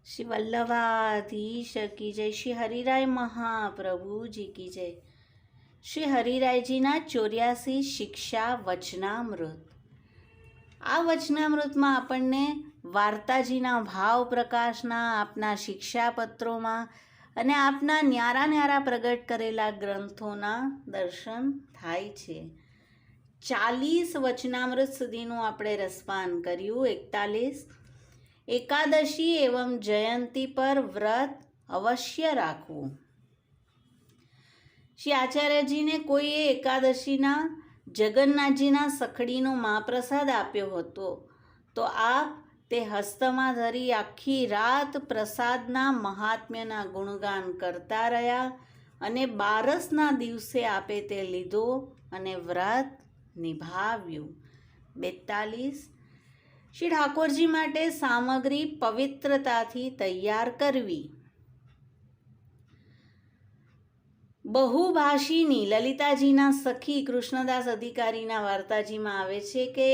श्री वल्लभाधीश की जय। श्री हरिराय महाप्रभु जी की जय। શ્રી હરિરાયજીના 84 શિક્ષા વચનામૃત। આ વચનામૃતમાં આપણને વાર્તાજીના ભાવ પ્રકાશના આપના શિક્ષાપત્રોમાં અને આપના ન્યારા ન્યારા પ્રગટ કરેલા ગ્રંથોના દર્શન થાય છે। 40 વચનામૃત સુધીનું આપણે રસપાન કર્યું। 41 એકાદશી એવં જયંતી પર વ્રત અવશ્ય રાખવું। શ્રી આચાર્યજીને કોઈએ એકાદશીના જગન્નાથજીના સખડીનો મહાપ્રસાદ આપ્યો હતો તો આપ તે હસ્તમાં ધરી આખી રાત પ્રસાદના મહાત્મ્યના ગુણગાન કરતા રહ્યા અને બારસના દિવસે આપે તે લીધો અને વ્રત નિભાવ્યું। 42 શ્રી ઠાકોરજી માટે સામગ્રી પવિત્રતાથી તૈયાર કરવી। બહુભાષીની લલિતાજીના સખી કૃષ્ણદાસ અધિકારીના વાર્તાજીમાં આવે છે કે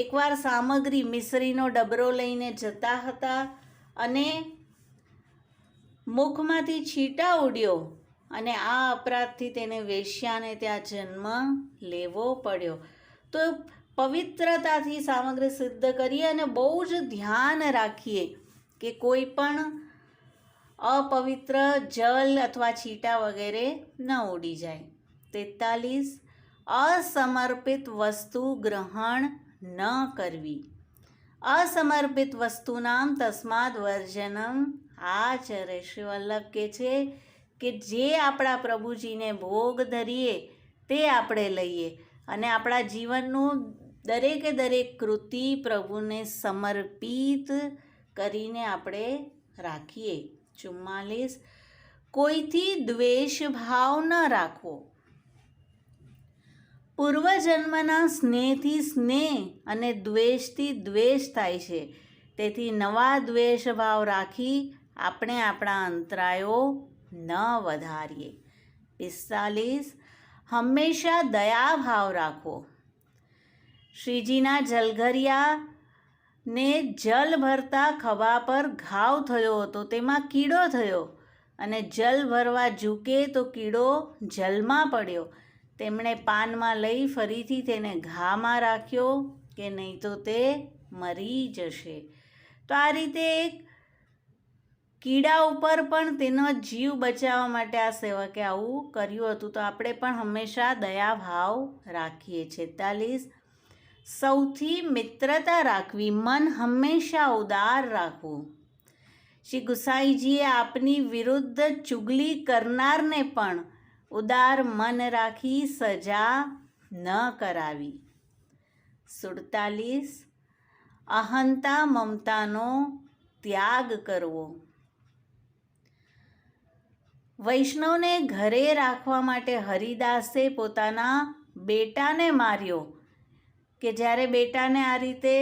એકવાર સામગ્રી મિશ્રીનો ડબરો લઈને જતા હતા અને મુખમાંથી છીટા ઉડ્યો અને આ અપરાધથી તેને વેશ્યાને ત્યાં જન્મ લેવો પડ્યો। તો પવિત્રતાથી સામગ્રી સિદ્ધ કરીએ અને બહુ જ ધ્યાન રાખીએ કે કોઈ પણ અપવિત્ર જલ અથવા છીટા વગેરે ન ઉડી જાય। 43 અસમર્પિત વસ્તુ ગ્રહણ ન કરવી। અસમર્પિત વસ્તુનામ તસ્માદ વર્જનમ આચરે। શ્રી વલ્લભ કહે છે કે જે આપણા પ્રભુજીને ભોગ ધરીએ તે આપણે લઈએ અને આપણા જીવનનું દરેકે દરેક કૃતિ પ્રભુને સમર્પિત કરીને આપણે રાખીએ। 44 કોઈથી દ્વેષ ભાવ ન રાખવો। પૂર્વજન્મના સ્નેહથી સ્નેહ અને દ્વેષથી દ્વેષ થાય છે, તેથી નવા દ્વેષ ભાવ રાખી આપણે આપણા અંતરાયો ન વધારીએ। 45 હંમેશા દયા ભાવ રાખવો। શ્રીજીના જલઘરિયા ને જલ ભરતા ખભા પર ઘાવ થયો હતો, તેમાં કીડો થયો અને જલ ભરવા ઝૂકે તો કીડો જલમાં પડ્યો। તેમણે પાનમાં લઈ ફરીથી તેને ઘામાં રાખ્યો કે નહીં તો તે મરી જશે। તો આ રીતે એક કીડા ઉપર પણ તેનો જીવ બચાવવા માટે આ સેવકે આવું કર્યું હતું। તો આપણે પણ હંમેશા દયા ભાવ રાખીએ। 46 સૌથી મિત્રતા રાખવી, મન હંમેશા ઉદાર રાખવું। શ્રી ગુસાઈજીએ આપની વિરુદ્ધ ચુગલી કરનારને પણ ઉદાર મન રાખી સજા ન કરાવી। 47 અહંતા મમતાનો ત્યાગ કરવો। વૈષ્ણવને ઘરે રાખવા માટે હરિદાસે પોતાના બેટાને માર્યો કે જ્યારે બેટાને આ રીતે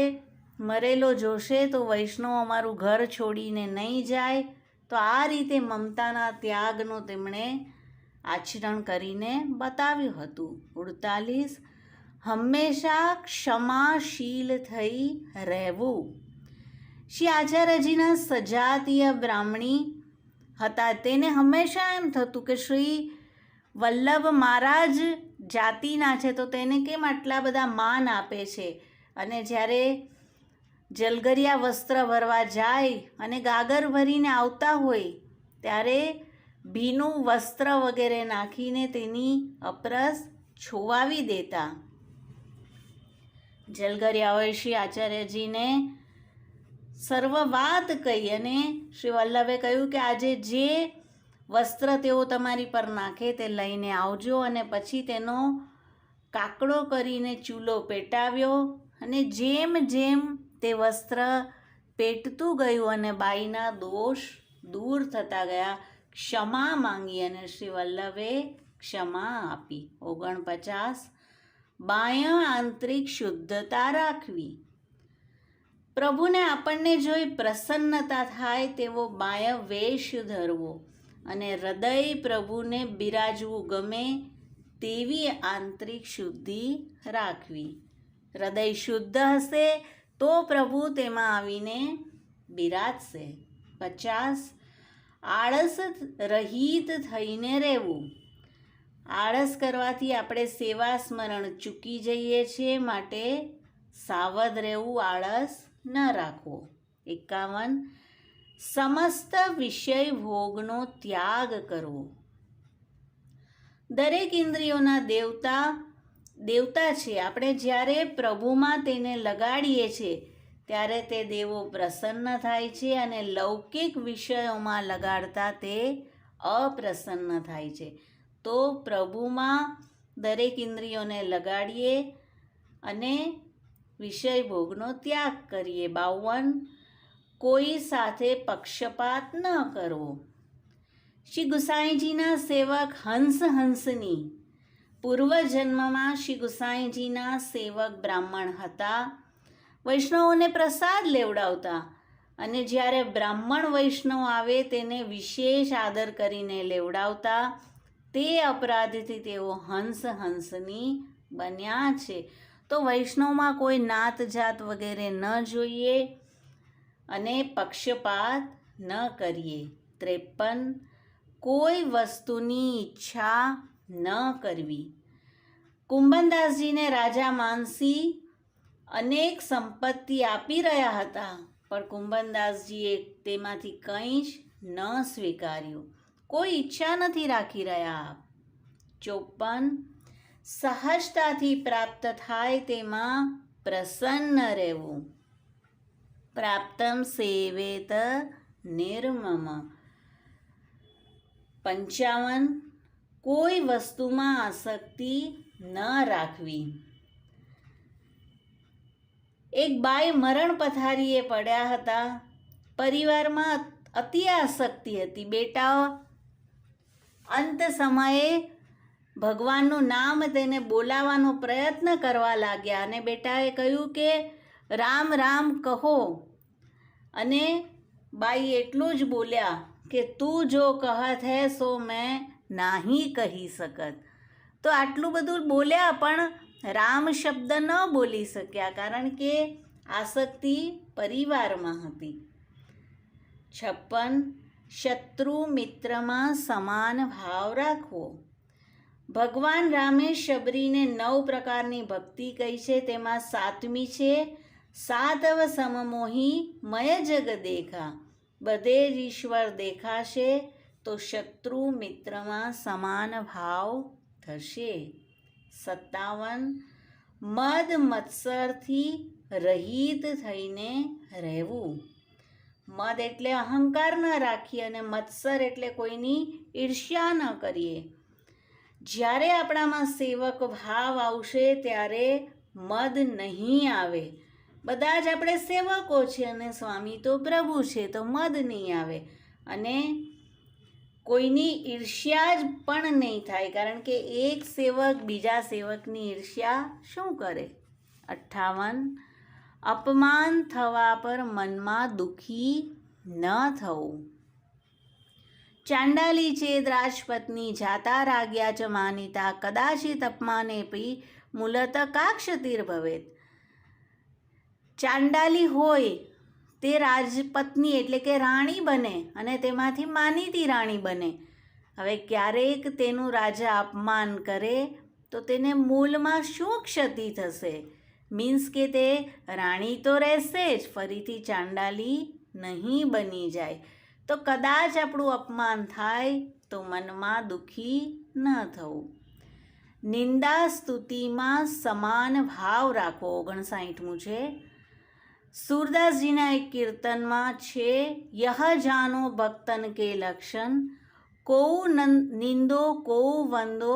મરેલો જોશે તો વૈષ્ણવ અમારું ઘર છોડીને નહીં જાય। તો આ રીતે મમતાના ત્યાગનો તેમણે આચરણ કરીને બતાવ્યું હતું। 48 હંમેશા ક્ષમાશીલ થઈ રહેવું। શ્રી આચાર્યજીના સજાતીય બ્રાહ્મણી હતા, તેને હંમેશા એમ થતું કે શ્રી વલ્લભ મારા જ જાતિના છે તો તેને કેમ આટલા બધા માન આપે છે। અને જ્યારે જલગરિયા વસ્ત્ર ભરવા જાય અને ગાગર ભરીને આવતા હોય ત્યારે ભીનું વસ્ત્ર વગેરે નાખીને તેની અપરસ છોવાવી દેતા। જલગરિયાઓએ શ્રી આચાર્યજીને સર્વ વાત કહી અને શ્રી વલ્લભે કહ્યું કે આજે જે વસ્ત્ર તેઓ તમારી પર નાખે તે લઈને આવજો અને પછી તેનો કાકડો કરીને ચૂલો પેટાવ્યો અને જેમ જેમ તે વસ્ત્ર પેટતું ગયું અને બાઈના દોષ દૂર થતા ગયા, ક્ષમા માંગી અને શ્રી વલ્લભે ક્ષમા આપી। 49 બાહ્ય આંતરિક શુદ્ધતા રાખવી। પ્રભુને આપણને જોઈ પ્રસન્નતા થાય તેવો બાહ્ય વેશ ધરવો અને હૃદય પ્રભુને બિરાજવું ગમે તેવી આંતરિક શુદ્ધિ રાખવી। હૃદય શુદ્ધ હશે તો પ્રભુ તેમાં આવીને બિરાજશે। 50. આળસ રહિત થઈને રહેવું. આળસ કરવાથી આપણે સેવા સ્મરણ ચૂકી જઈએ છીએ, માટે સાવધ રહેવું, આળસ ન રાખવો. 51. સમસ્ત વિષય ભોગનો ત્યાગ કરવો. દરેક ઇન્દ્રિયોના દેવતા છે. આપણે જ્યારે પ્રભુમાં તેને લગાડીએ છીએ ત્યારે તે દેવો પ્રસન્ન થાય છે અને લૌકિક વિષયોમાં લગાડતા તે અપ્રસન્ન થાય છે. તો પ્રભુમાં દરેક ઇન્દ્રિયોને લગાડીએ અને વિષય ભોગનો ત્યાગ કરીએ. 52. કોઈ સાથે પક્ષપાત ન કરવો. શ્રી ગુસાઈજીના સેવક હંસની પૂર્વજન્મમાં શ્રી ગુસાઈજીના સેવક બ્રાહ્મણ હતા. વૈષ્ણવોને પ્રસાદ લેવડાવતા અને જ્યારે બ્રાહ્મણ વૈષ્ણવ આવે તેને વિશેષ આદર કરીને લેવડાવતા. તે અપરાધથી તેઓ હંસની બન્યા છે. તો વૈષ્ણવમાં કોઈ નાત જાત વગેરે ન જોઈએ અને પક્ષપાત ન કરીએ. 53. કોઈ વસ્તુની ઈચ્છા ન કરવી. કુંભનદાસજીને રાજા માનસી અનેક સંપત્તિ આપી રહ્યા હતા, પણ કુંભનદાસજીએ તેમાંથી કંઈ જ ન સ્વીકાર્યું. કોઈ ઈચ્છા નથી રાખી રહ્યા. 54. સહજતાથી પ્રાપ્ત થાય તેમાં પ્રસન્ન રહેવું. પ્રાપ્તમ સેવેત નિર્મમ. 55. કોઈ વસ્તુમાં આસક્તિ ન રાખવી. એક બાઈ મરણ પથારીએ પડ્યા હતા. પરિવારમાં અતિ આસક્તિ હતી. બેટા અંત સમયે ભગવાનનું નામ તેને બોલાવવાનો પ્રયત્ન કરવા લાગ્યા અને બેટાએ કહ્યું કે રામ રામ કહો, અને બાઈ એટલું જ બોલ્યા કે તું જો કહત હૈ સો મેં નહીં કહી શકત. તો આટલું બધું બોલ્યા પણ રામ શબ્દ ન બોલી શક્યા, કારણ કે આસક્તિ પરિવારમાં હતી. 56. શત્રુ મિત્રમાં સમાન ભાવ રાખવો. ભગવાન રામે શબરીને 9 પ્રકારની ભક્તિ કહી છે. તેમાં 7મી છે સાધવ સમમોહી મય જગ દેખા. બધે જ ઈશ્વર દેખાશે તો શત્રુ મિત્રમાં સમાન ભાવ થશે. 57. મદ મત્સરથી રહિત થઈને રહેવું. મદ એટલે અહંકાર ન રાખીએ અને મત્સર એટલે કોઈની ઈર્ષ્યા ન કરીએ. જ્યારે આપણામાં સેવક ભાવ આવશે ત્યારે મદ નહીં આવે. બધા જ આપણે સેવકો છે અને સ્વામી તો પ્રભુ છે, તો મદ નહીં આવે અને કોઈની ઈર્ષ્યા જ પણ નહીં થાય, કારણ કે એક સેવક બીજા સેવકની ઈર્ષ્યા શું કરે. 58. અપમાન થવા પર મનમાં દુઃખી ન થવું. ચાંડાલી ચેદ રાજપત્ની જાતા રાજ્યા ચ માનિતા કદાચિત અપમાનેપી મૂલત કાક્ષતિર્ભવેત. ચાંડાલી હોય તે રાજપત્ની એટલે કે રાણી બને અને તેમાંથી માનીતી રાણી બને. હવે ક્યારેક તેનું રાજા અપમાન કરે તો તેને મૂલમાં શું ક્ષતિ થશે? મીન્સ કે તે રાણી તો રહેશે જ, ફરીથી ચાંડાલી નહીં બની જાય. તો કદાચ આપણું અપમાન થાય તો મનમાં દુઃખી ન થવું. નિંદા સ્તુતિમાં સમાન ભાવ રાખવો. 59મું છે. સુરદાસજીના એક કીર્તનમાં છે યહ જાનો ભક્તન કે લક્ષણ, કોઉ નિંદો કોઉ વંદો,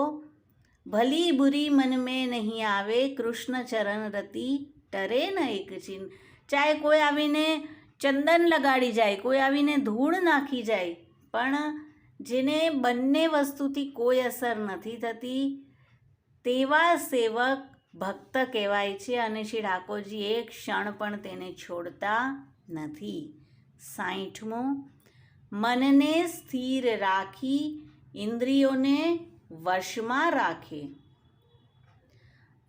ભલી બુરી મન મેં નહીં આવે, કૃષ્ણ ચરણ રતિ ટરે ન એક ચિહ્ન. ચાહે કોઈ આવીને ચંદન લગાડી જાય, કોઈ આવીને ધૂળ નાખી જાય, પણ જેને બંને વસ્તુથી કોઈ અસર નથી થતી તેવા સેવક ભક્ત કહેવાય છે અને શ્રી ઠાકોરજી એક ક્ષણ પણ તેને છોડતા નથી. 60મું. મનને સ્થિર રાખી ઇન્દ્રિયોને વશમાં રાખે.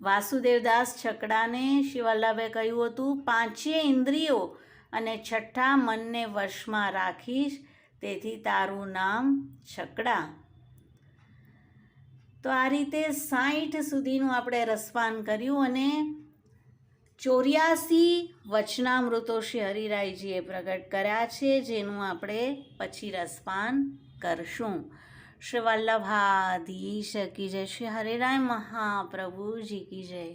વાસુદેવદાસ છકડાને શ્રી વલ્લભે કહ્યું હતું 5 ઇન્દ્રિયો અને છઠ્ઠા મનને વશમાં રાખીશ, તેથી તારું નામ છકડા. તો આ રીતે 60 સુધીનું આપણે રસપાન કર્યું અને 84 વચનામૃતો શ્રી હરિરાયજીએ પ્રગટ કર્યા છે, જેનું આપણે પછી રસપાન કરશું. શ્રી વલ્લભાધીશ કી જય, શ્રી હરિરાય મહાપ્રભુજી કી જય.